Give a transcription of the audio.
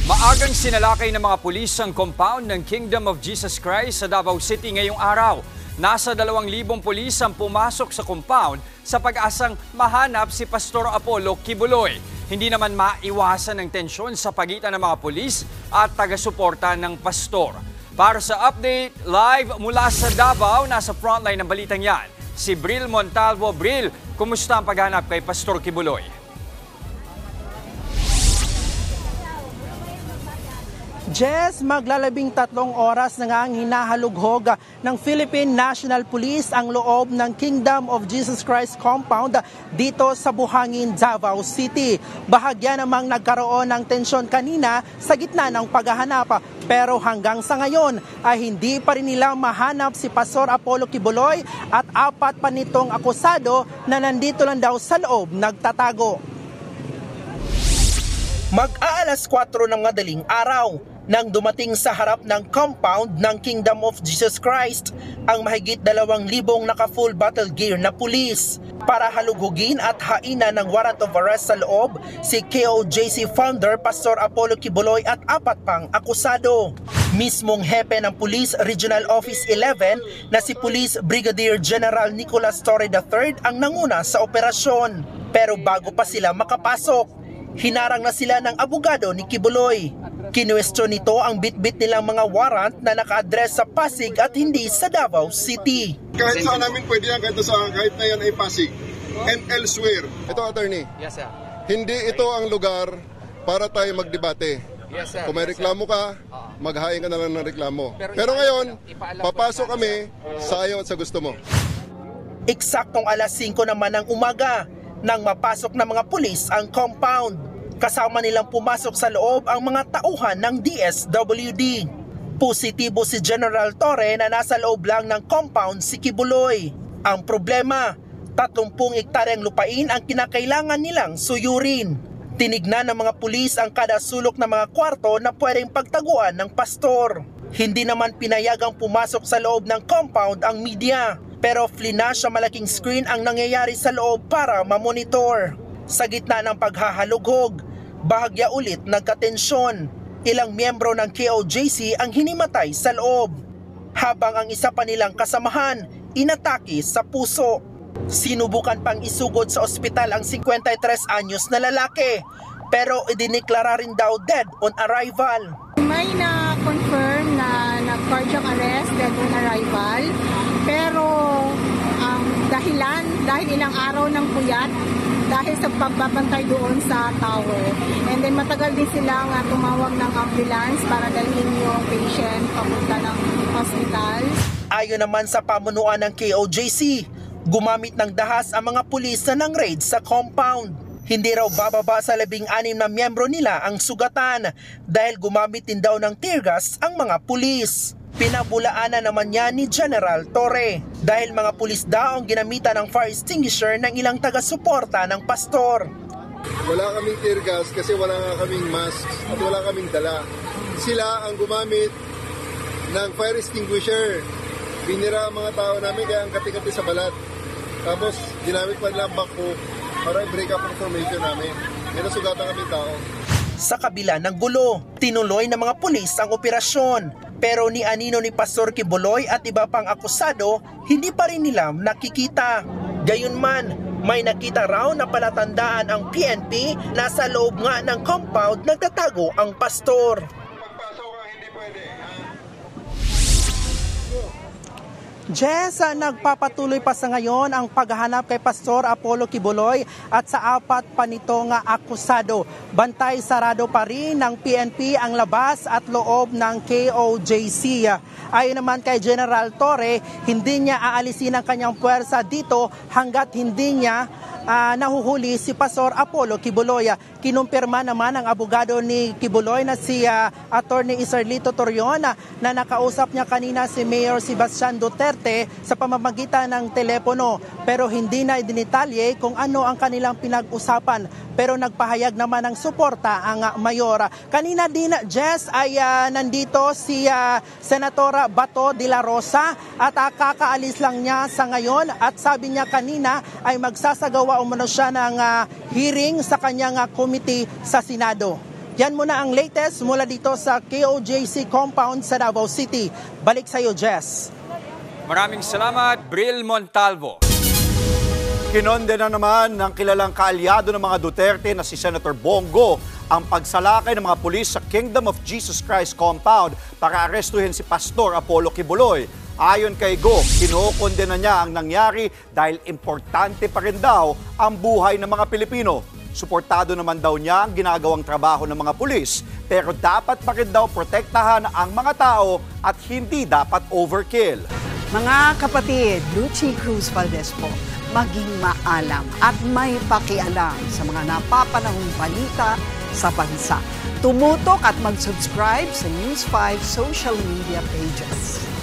Maagang sinalakay ng mga pulis ang compound ng Kingdom of Jesus Christ sa Davao City ngayong araw. Nasa 2,000 pulis ang pumasok sa compound sa pag-asang mahanap si Pastor Apollo Kibuloy. Hindi naman maiwasan ang tensyon sa pagitan ng mga pulis at taga-suporta ng pastor. Para sa update, live mula sa Davao, nasa frontline ng balitang yan, si Bril Montalvo. Bril, kumusta ang paghanap kay Pastor Kibuloy? Jess, maglalabing 3 oras na nga ang hinahalughog ng Philippine National Police ang loob ng Kingdom of Jesus Christ compound dito sa Buhangin, Davao City. Bahagya namang nagkaroon ng tensyon kanina sa gitna ng paghahanap. Pero hanggang sa ngayon ay hindi pa rin nila mahanap si Pastor Apollo Kibuloy at 4 pa nitong akusado na nandito lang daw sa loob nagtatago. Mag-aalas 4 ng madaling araw nang dumating sa harap ng compound ng Kingdom of Jesus Christ ang mahigit 2,000 naka-full battle gear na pulis para halughugin at hainan ng warrant of arrest sa loob si KOJC founder Pastor Apollo Kibuloy at 4 pang akusado. Mismong hepe ng Police Regional Office 11 na si Police Brigadier General Nicolas Torre III ang nanguna sa operasyon. Pero bago pa sila makapasok, hinarang na sila ng abogado ni Kibuloy. Kinuwestiyon nito ang bitbit nilang mga warrant na naka-address sa Pasig at hindi sa Davao City. Kahit saan namin pwede yan, kahit na yan ay Pasig and elsewhere. Ito, attorney. Yes, sir. Hindi ito ang lugar para tayo magdebate. Yes, sir. Kung may reklamo ka, maghain ka na lang ng reklamo. Pero ngayon, papasok kami sa ayaw at sa gusto mo. Eksaktong alas 5 naman ng umaga nang mapasok ng mga pulis ang compound. Kasama nilang pumasok sa loob ang mga tauhan ng DSWD. Positibo si General Torre na nasa loob lang ng compound si Kibuloy. Ang problema, 30 hektaryang lupain ang kinakailangan nilang suyurin. Tinignan ng mga pulis ang kada sulok ng mga kwarto na pwedeng pagtaguan ng pastor. Hindi naman pinayagang pumasok sa loob ng compound ang media, pero flash sa malaking screen ang nangyayari sa loob para mamonitor. Sa gitna ng paghahalughog, bahagya ulit nagkatensyon. Ilang miyembro ng KOJC ang hinimatay sa loob, habang ang isa pa nilang kasamahan inatake sa puso. Sinubukan pang isugod sa ospital ang 53 anyos na lalaki, pero idineklara rin daw dead on arrival. May na-confirm na cardiac arrest, dead on arrival, pero ang dahilan, dahil ilang araw ng puyat, dahil sa pagbabantay doon sa tower. And then matagal din silang tumawag ng ambulance para dalhin yung patient papunta ng hospital. Ayon naman sa pamunuan ng KOJC, gumamit ng dahas ang mga pulis na ng raid sa compound. Hindi raw bababa sa 16 na miyembro nila ang sugatan dahil gumamit din daw ng tear gas ang mga pulis. Pinabulaanan naman niya ni General Torre dahil mga pulis daw ang ginamitan ng fire extinguisher ng ilang taga-suporta ng pastor. Wala kaming tear gas kasi wala nga kaming mask at wala kaming dala. Sila ang gumamit ng fire extinguisher. Binira ang mga tao namin kaya ang kati-kati sa balat. Tapos ginamit pa nila ang bangko para i-break up information namin. May nasugatan kaming tao. Sa kabila ng gulo, tinuloy ng mga pulis ang operasyon. Pero ni anino ni Pastor Kibuloy at iba pang akusado, hindi pa rin nila nakikita. Gayunman, may nakita raw na palatandaan ang PNP na sa loob nga ng compound nagtatago ang pastor. Jess, nagpapatuloy pa sa ngayon ang paghahanap kay Pastor Apollo Kibuloy at sa 4 pa nitong akusado. Bantay sarado pa rin ng PNP ang labas at loob ng KOJC. Ayon naman kay General Torre, hindi niya aalisin ang kanyang puwersa dito hanggat hindi niya nahuhuli si Pastor Apollo Kibuloy. Kinumpirma naman ang abogado ni Kibuloy na si Attorney Isarlito Torion na nakausap niya kanina si Mayor Sebastian Duterte sa pamamagitan ng telepono, pero hindi na idinitalye kung ano ang kanilang pinag-usapan. Pero nagpahayag naman ng suporta ang mayor. Kanina din, Jess, ay nandito si Senatora Bato de la Rosa at kakaalis lang niya sa ngayon at sabi niya kanina ay magsasagawa umano siya ng hearing sa kanyang committee sa Senado. Yan muna ang latest mula dito sa KOJC compound sa Davao City. Balik sa iyo, Jess. Maraming salamat, Bril Montalvo. Kinonde na naman ng kilalang kaalyado ng mga Duterte na si Senator Bongo ang pagsalakay ng mga pulis sa Kingdom of Jesus Christ compound para arestuhin si Pastor Apollo Kibuloy. Ayon kay Go, kinokondena niya ang nangyari dahil importante pa rin daw ang buhay ng mga Pilipino. Suportado naman daw niya ang ginagawang trabaho ng mga pulis, pero dapat pa rin daw protektahan ang mga tao at hindi dapat overkill. Mga kapatid, Lucy Cruz Valdez po, maging maalam at may pakialam sa mga napapanahong balita sa bansa. Tumutok at mag-subscribe sa News 5 social media pages.